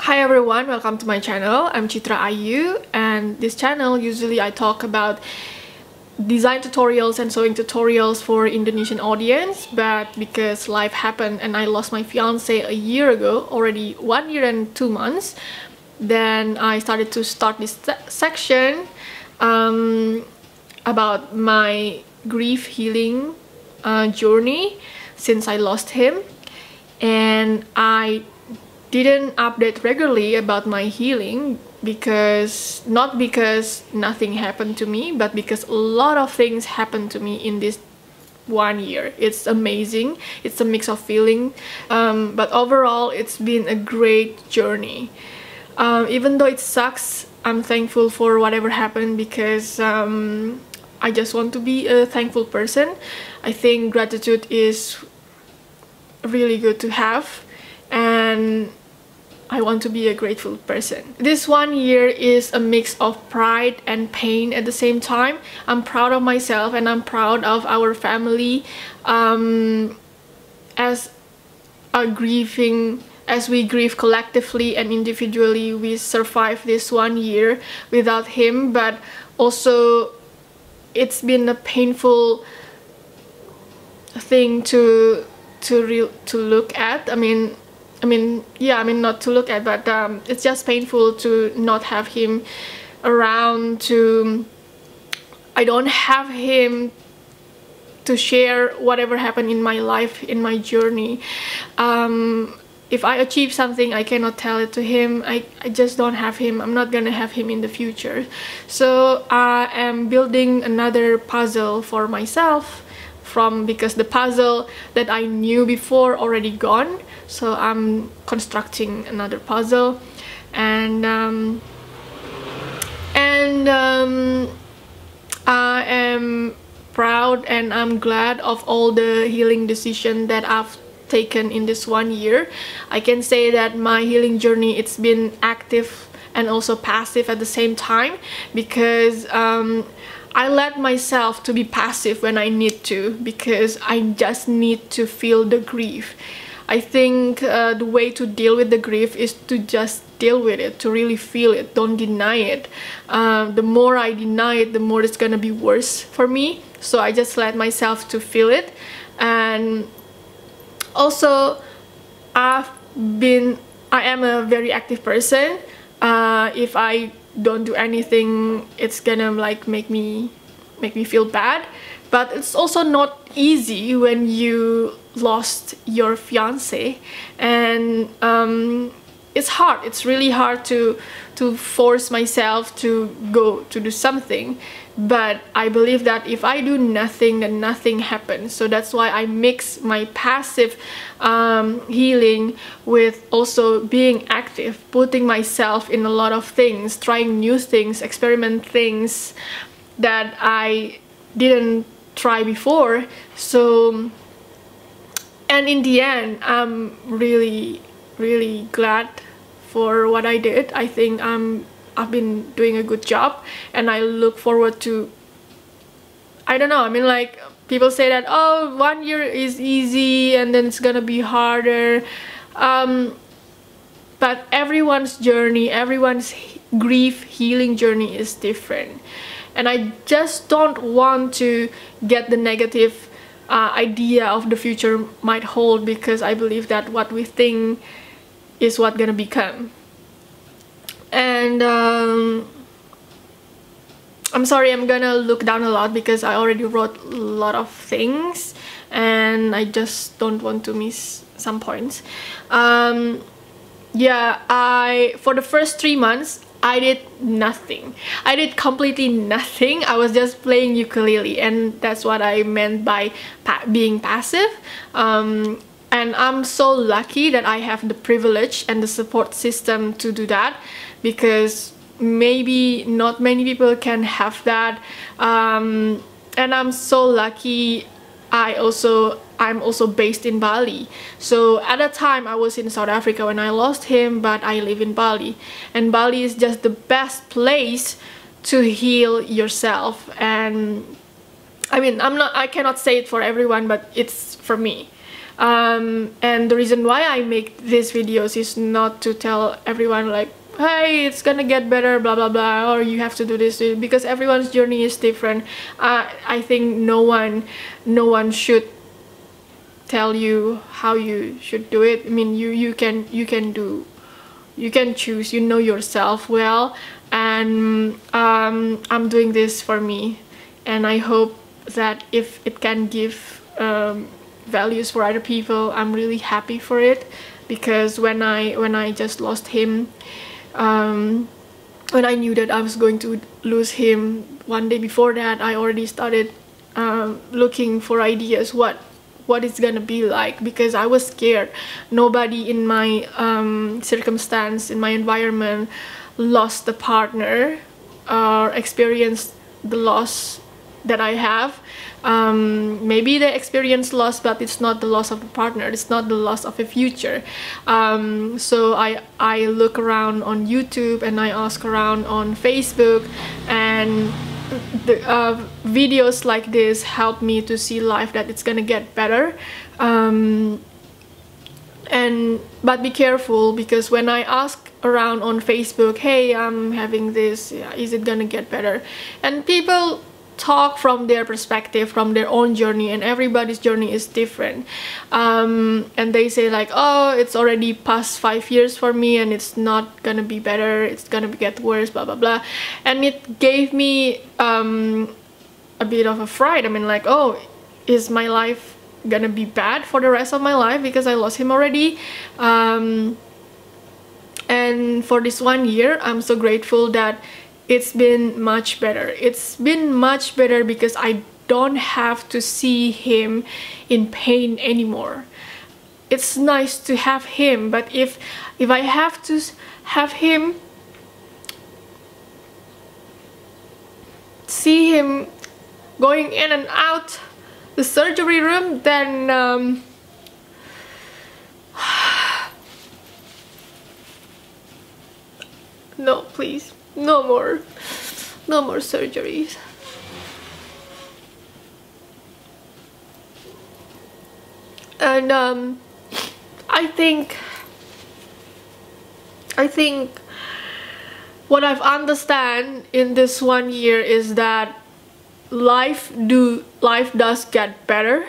Hi everyone, welcome to my channel. I'm Chitra Ayu, and this channel usually I talk about design tutorials and sewing tutorials for Indonesian audience, but because life happened and I lost my fiance a year ago, already 1 year and 2 months, then I started to start this section about my grief healing journey since I lost him. And I didn't update regularly about my healing because not because nothing happened to me, but because a lot of things happened to me in this 1 year. It's amazing. It's a mix of feeling, but overall it's been a great journey. Even though it sucks, I'm thankful for whatever happened because I just want to be a thankful person. I think gratitude is really good to have, and I want to be a grateful person. This 1 year is a mix of pride and pain at the same time. I'm proud of myself and I'm proud of our family as we grieve collectively and individually. We survived this 1 year without him, but also it's been a painful thing to look at. Not to look at, but it's just painful to not have him around. I don't have him to share whatever happened in my life, in my journey. If I achieve something, I cannot tell it to him. I just don't have him. I'm not gonna have him in the future. So I am building another puzzle for myself because the puzzle that I knew before already gone. So I'm constructing another puzzle, and I am proud and I'm glad of all the healing decisions that I've taken in this 1 year. I can say that my healing journey, it's been active and also passive at the same time, because I let myself to be passive when I need to, because I just need to feel the grief. I think the way to deal with the grief is to just deal with it, to really feel it, don't deny it. The more I deny it, the more it's gonna be worse for me. So I just let myself to feel it. And also I am a very active person. If I don't do anything, it's gonna like make me feel bad. But it's also not easy when you lost your fiance, and it's hard. It's really hard to force myself to go to do something. But I believe that if I do nothing, then nothing happens. So that's why I mix my passive healing with also being active, putting myself in a lot of things, trying new things, experiment things that I didn't try before. So, and in the end, I'm really glad for what I did. I think I've been doing a good job, and I look forward to, I don't know, like people say that, oh, 1 year is easy and then it's gonna be harder, but everyone's journey, everyone's grief healing journey is different. And I just don't want to get the negative idea of the future might hold, because I believe that what we think is what gonna become. And I'm sorry, I'm gonna look down a lot because I already wrote a lot of things and I just don't want to miss some points. For the first 3 months I did nothing. I did completely nothing. I was just playing ukulele, and that's what I meant by being passive. And I'm so lucky that I have the privilege and the support system to do that, because maybe not many people can have that. And I'm so lucky. I'm also based in Bali. So at that time I was in South Africa when I lost him, but I live in Bali, and Bali is just the best place to heal yourself. And I cannot say it for everyone, but it's for me. And the reason why I make these videos is not to tell everyone like, hey, it's gonna get better, blah blah blah, or you have to do this, because everyone's journey is different. I think no one should tell you how you should do it. I mean, you can choose, you know yourself well. And I'm doing this for me, and I hope that if it can give values for other people, I'm really happy for it. Because when I just lost him, when I knew that I was going to lose him, one day before that I already started looking for ideas what it's gonna be like, because I was scared. Nobody in my circumstance, in my environment, lost a partner or experienced the loss that I have. Maybe they experience loss, but it's not the loss of a partner, it's not the loss of a future. So I look around on YouTube, and I ask around on Facebook, and the videos like this help me to see life that it's gonna get better. But be careful, because when I ask around on Facebook, hey, I'm having this, is it gonna get better, and people talk from their perspective, from their own journey, and everybody's journey is different. And they say like, oh, it's already past 5 years for me and it's not gonna be better, it's gonna get worse, blah blah blah. And it gave me a bit of a fright. I mean, like, oh, is my life gonna be bad for the rest of my life because I lost him already? And for this 1 year, I'm so grateful that it's been much better. It's been much better because I don't have to see him in pain anymore. It's nice to have him, but if I have to have him, see him going in and out the surgery room, then no, please. No more surgeries. And I think what I've understand in this 1 year is that life does get better,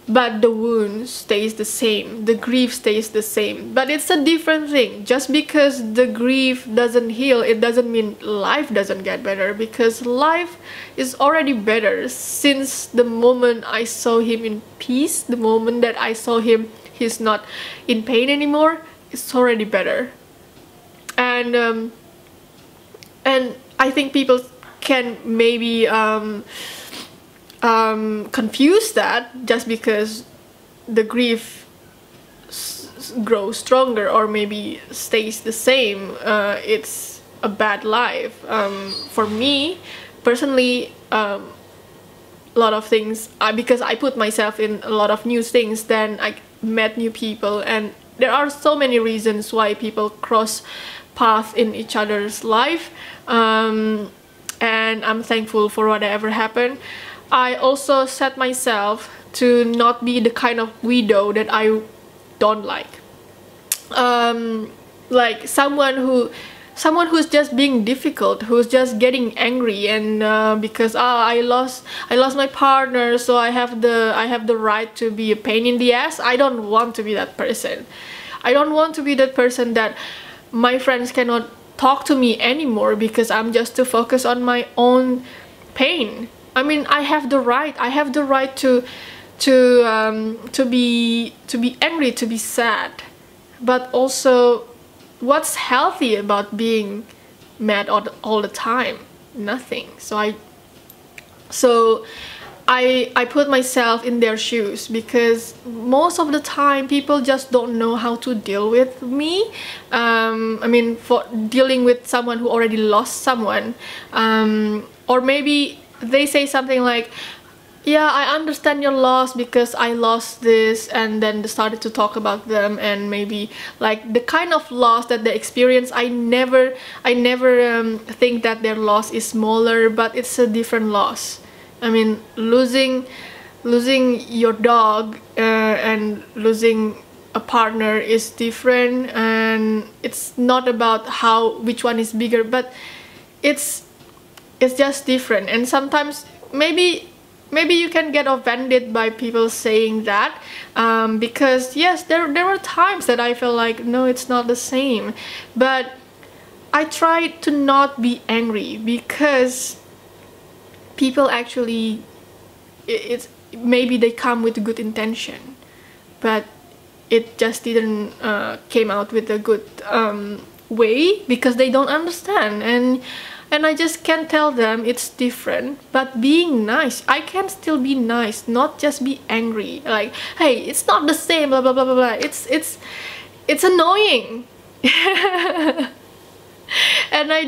but the wound stays the same, the grief stays the same. But it's a different thing. Just because the grief doesn't heal, it doesn't mean life doesn't get better, because life is already better since the moment I saw him in peace, the moment that I saw him, he's not in pain anymore, it's already better. And I think people can maybe confuse that just because the grief grows stronger or maybe stays the same, it's a bad life. For me personally, a lot of things, because I put myself in a lot of new things, then I met new people, and there are so many reasons why people cross paths in each other's life, and I'm thankful for whatever happened. I also set myself to not be the kind of widow that I don't like. Like someone who's just being difficult, who's just getting angry, and because I lost my partner, so I have the right to be a pain in the ass. I don't want to be that person. I don't want to be that person that my friends cannot talk to me anymore because I'm just too focused on my own pain. I mean, I have the right to be angry, to be sad, but also what's healthy about being mad all the time? Nothing. So I put myself in their shoes, because most of the time people just don't know how to deal with me. I mean, for dealing with someone who already lost someone, or maybe they say something like, yeah, I understand your loss because I lost this, and then they started to talk about them, and maybe like the kind of loss that they experience, I never think that their loss is smaller, but it's a different loss. I mean, losing losing your dog and losing a partner is different, and it's not about which one is bigger, but it's just different. And sometimes maybe you can get offended by people saying that, because yes, there were times that I felt like, no, it's not the same, but I try to not be angry, because people actually, it's maybe they come with good intention, but it just didn't came out with a good way, because they don't understand, and I just can't tell them it's different. But being nice, I can still be nice, not just be angry, like, hey, it's not the same, blah blah blah blah blah. It's annoying. And I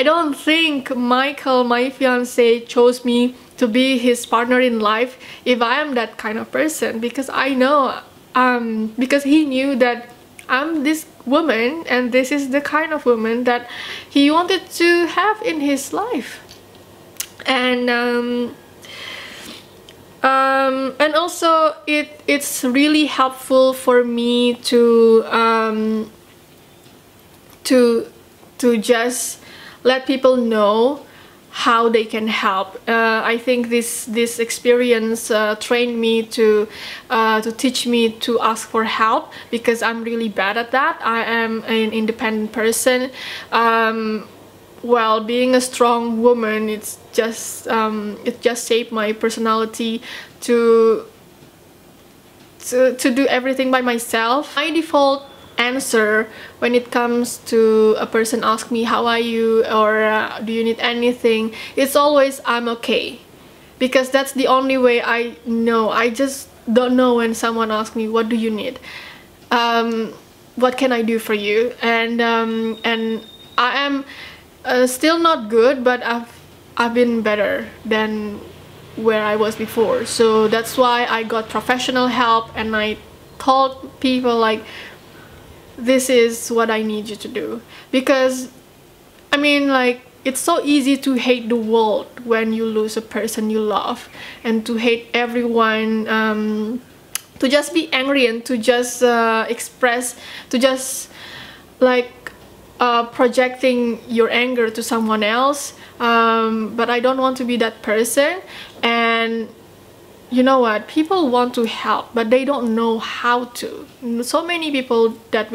don't think Michael, my fiance, chose me to be his partner in life if I am that kind of person, because I know, because he knew that I'm this woman, and this is the kind of woman that he wanted to have in his life. And also it's really helpful for me to just let people know how they can help. I think this experience trained me to teach me to ask for help, because I'm really bad at that. I am an independent person. Well, being a strong woman, it just shaped my personality to do everything by myself. My default answer when it comes to a person ask me how are you, or do you need anything, it's always I'm okay, because that's the only way I know. I just don't know when someone asks me what do you need, what can I do for you, and I am still not good, but I've been better than where I was before. So that's why I got professional help, and I told people like, this is what I need you to do. Because I mean, like, it's so easy to hate the world when you lose a person you love, and to hate everyone, to just be angry, and to just express, to just like projecting your anger to someone else. But I don't want to be that person. And you know what, people want to help, but they don't know how to. So many people that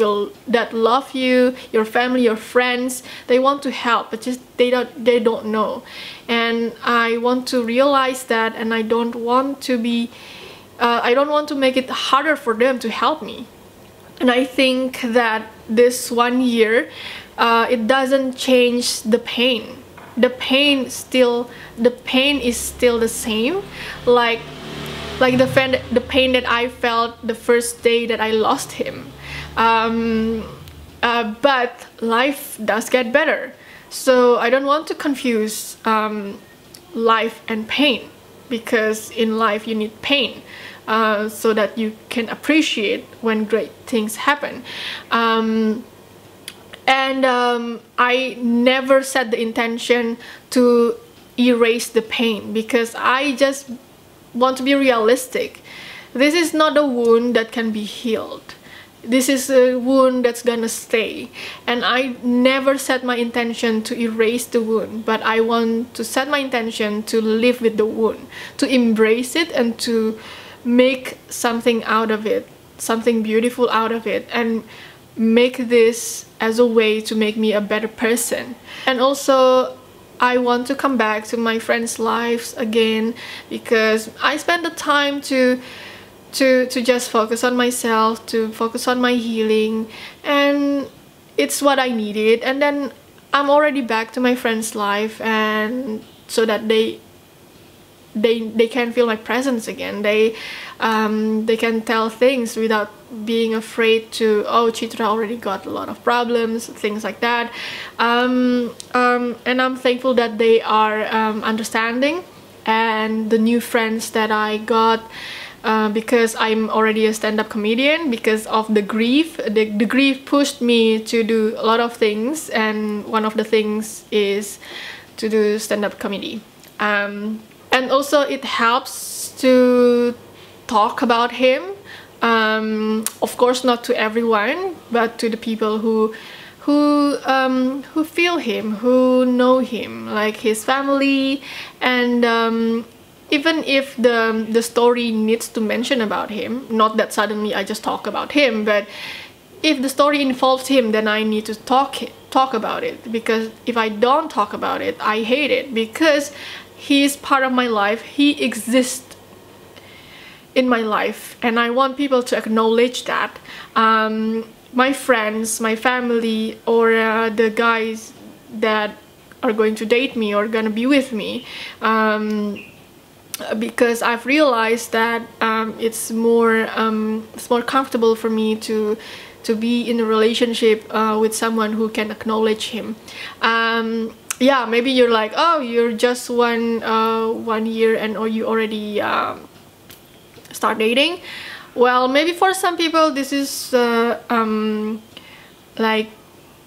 love you, your family, your friends, they want to help, but just they don't know. And I want to realize that, and I don't want to make it harder for them to help me. And I think that this 1 year, it doesn't change the pain. The pain is still the same, like the pain that I felt the first day that I lost him. But life does get better, so I don't want to confuse life and pain, because in life you need pain so that you can appreciate when great things happen. I never set the intention to erase the pain, because I just want to be realistic. This is not a wound that can be healed. This is a wound that's gonna stay. And I never set my intention to erase the wound, but I want to set my intention to live with the wound, to embrace it, and to make something out of it, something beautiful out of it, and make this as a way to make me a better person. And also, I want to come back to my friends' lives again, because I spend the time to just focus on myself, to focus on my healing, and it's what I needed. And then I'm already back to my friends' life, and so that they can feel my presence again. They can tell things without being afraid to, oh, Chitra already got a lot of problems, things like that. And I'm thankful that they are understanding, and the new friends that I got, because I'm already a stand-up comedian. Because of the grief, the grief pushed me to do a lot of things, and one of the things is to do stand-up comedy. And also it helps to talk about him, of course not to everyone, but to the people who feel him, who know him, like his family. And even if the story needs to mention about him, not that suddenly I just talk about him, but if the story involves him, then I need to talk about it, because if I don't talk about it, I hate it, because he is part of my life. He exists in my life, and I want people to acknowledge that. My friends, my family, or the guys that are going to date me or gonna be with me, because I've realized that it's more comfortable for me to be in a relationship with someone who can acknowledge him. Yeah, maybe you're like, oh, you're just one year and or you already start dating. Well, maybe for some people this is like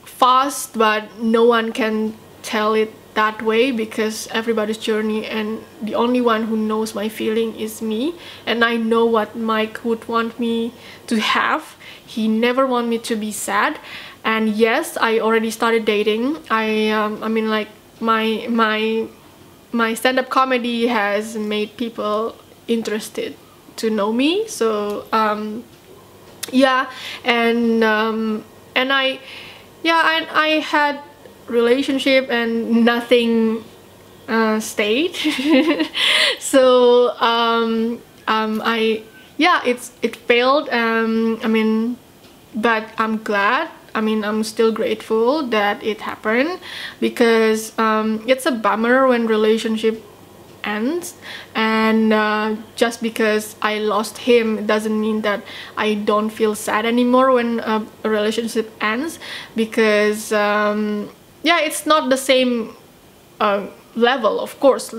fast, but no one can tell it that way, because everybody's journey, and the only one who knows my feeling is me. And I know what Mike would want me to have. He never want me to be sad. And yes, I already started dating. I mean, like, my stand-up comedy has made people interested to know me. So yeah, and I had relationship and nothing stayed. So it failed. I mean, but I'm glad. I mean, I'm still grateful that it happened, because it's a bummer when relationship ends. And just because I lost him doesn't mean that I don't feel sad anymore when a relationship ends, because yeah, it's not the same level. Of course,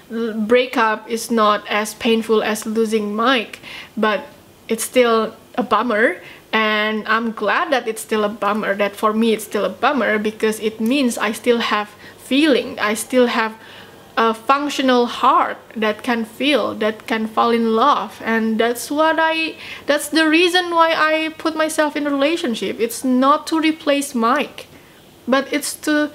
breakup is not as painful as losing Mike, but it's still a bummer. And I'm glad that it's still a bummer, that for me it's still a bummer, because it means I still have feeling, I still have a functional heart that can feel, that can fall in love. And that's the reason why I put myself in a relationship. It's not to replace Mike, but it's to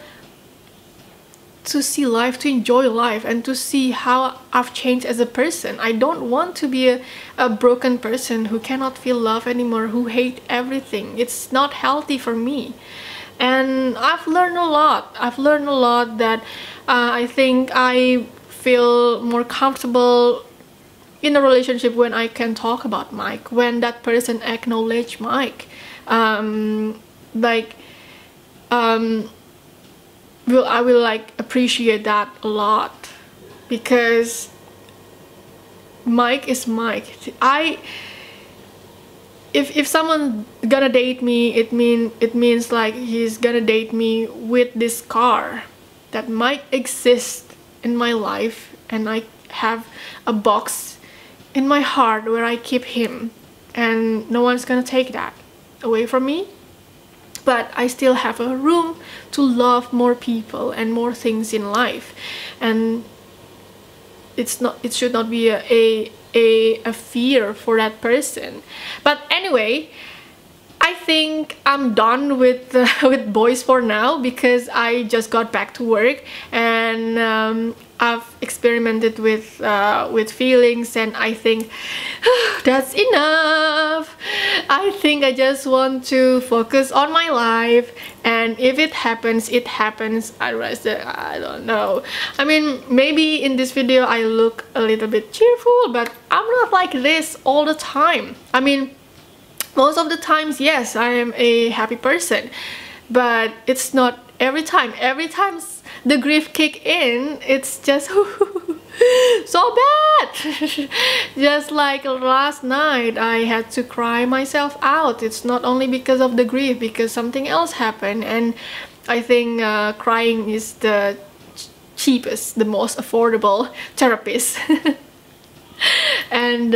see life, to enjoy life, and to see how I've changed as a person. I don't want to be a broken person who cannot feel love anymore, who hate everything. It's not healthy for me. And I've learned a lot. I've learned a lot that I think I feel more comfortable in a relationship when I can talk about Mike, when that person acknowledge Mike. I will like appreciate that a lot, because Mike is Mike. If someone gonna date me, it means like he's gonna date me with this car, that might exist in my life, and I have a box in my heart where I keep him, and no one's gonna take that away from me. But I still have a room to love more people and more things in life, and it should not be a fear for that person. But anyway, I think I'm done with with boys for now, because I just got back to work, and I've experimented with feelings, and I think that's enough. I think I just want to focus on my life, and if it happens, it happens. Otherwise, I don't know. I mean, maybe in this video I look a little bit cheerful, but I'm not like this all the time. I mean, most of the times, yes, I am a happy person, but it's not every time. Every time the grief kick in, it's just so bad. Just like last night, I had to cry myself out. It's not only because of the grief, because something else happened, and I think crying is the cheapest, the most affordable therapist. And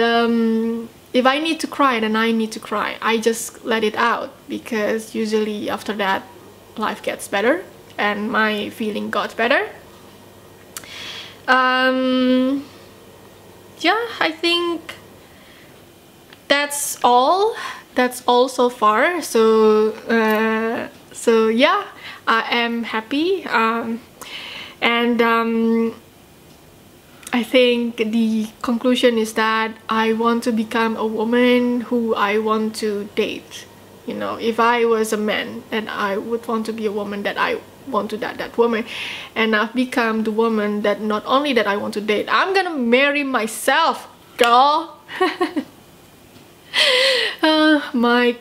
if I need to cry, then I need to cry. I just let it out, because usually after that life gets better and my feeling got better. Yeah, I think that's all. That's all so far. So yeah, I am happy. And I think the conclusion is that I want to become a woman who I want to date. You know, if I was a man, then I would want to be a woman that I want to date that woman. And I've become the woman that not only that I want to date, I'm gonna marry myself, girl. Mike,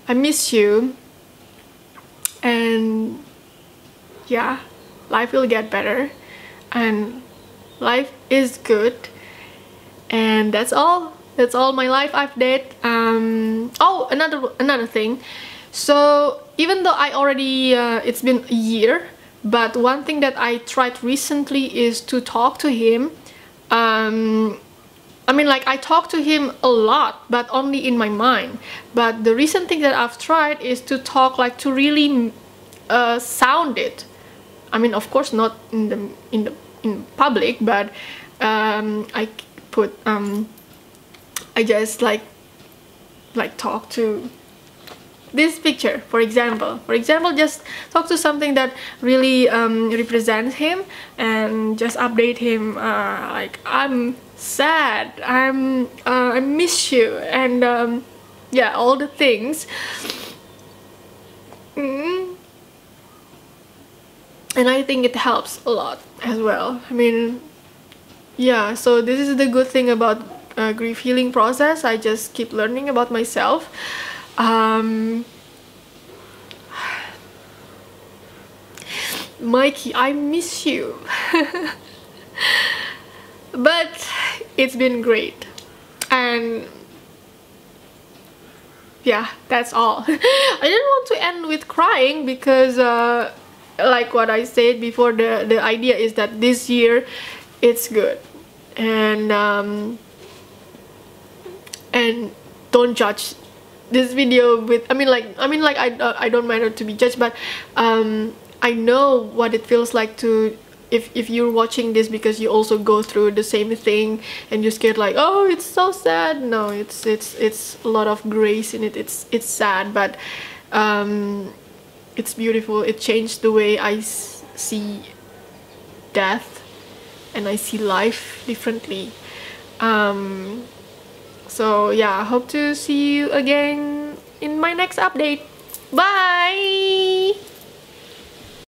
I miss you. And yeah, life will get better. And life is good, and that's all my life update. Oh, another thing, so even though I already it's been a year, but one thing that I tried recently is to talk to him. I mean, like, I talk to him a lot, but only in my mind. But the recent thing that I've tried is to talk, like, to really sound it. I mean, of course, not in public, but I put I just like talk to this picture, for example, just talk to something that really represents him, and just update him, like, I'm sad, I miss you, and yeah, all the things. And I think it helps a lot as well. I mean, yeah, so this is the good thing about grief healing process. I just keep learning about myself. Mikey, I miss you. But it's been great. And yeah, that's all. I didn't want to end with crying because like what I said before, the idea is that this year it's good, and don't judge this video with, I mean like I don't matter to be judged, but I know what it feels like to, if you're watching this because you also go through the same thing and you're scared, like, oh, it's so sad. No, it's a lot of grace in it. It's sad, but it's beautiful. It changed the way I see death, and I see life differently. So yeah, I hope to see you again in my next update. Bye!